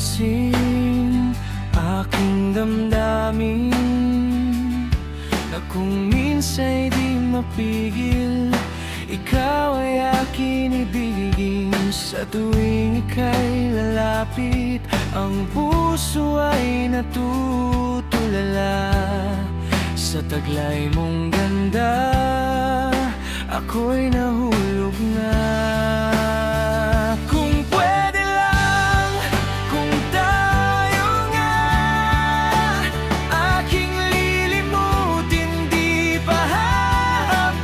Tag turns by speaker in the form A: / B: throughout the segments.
A: mapansin aking damdamin, na kung minsa'y di mapigil, ikaw ay akin ibigin. Sa tuwing ika'y lalapit, ang puso ay natutulala. Sa taglay mong ganda, ako'y nahulog na. Kung pwede lang, kung tayo nga, aking lilimutin, di pa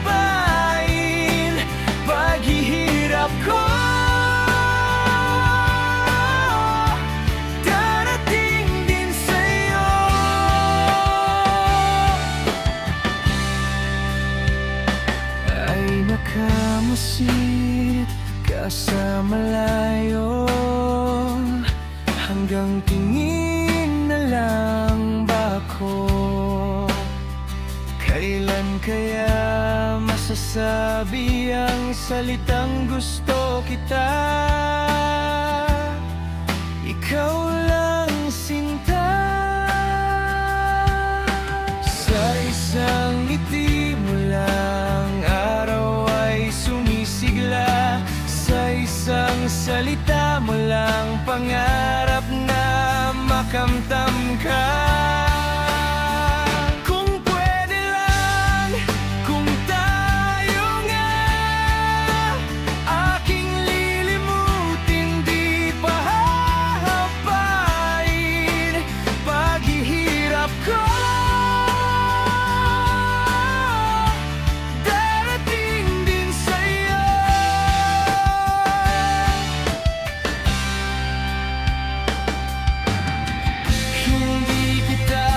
A: hahabain paghihirap ko. Darating din sa'yo. Ay nakamasid ka sa malayo, hanggang tingin na lang ba ako? Kailan kaya masasabi ang salitang gusto kita? Ikaw lang sinta. Sa isang ngiti mo lang, araw ay sumisigla. Sa isang salita mo lang, pangarap na makamtam ka. Kung pwede lang, kung tayo nga, aking lilimutin, di pa hahabain paghihirap ko. Darating din sa'yo. Hindi kita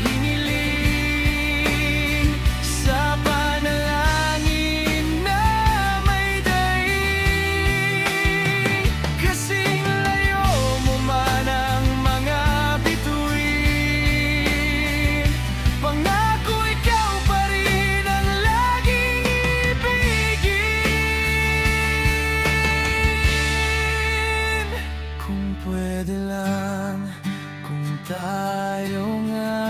A: hiniling sa panalangin na may daig, kasing layo mo man ang mga bituin. Pangako ikaw pa rin ang laging ibigin. Kung pwede lang, kung tayo nga,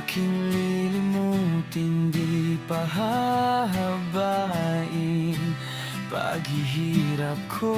A: aking lilimutin, di pa hahabain paghihirap ko.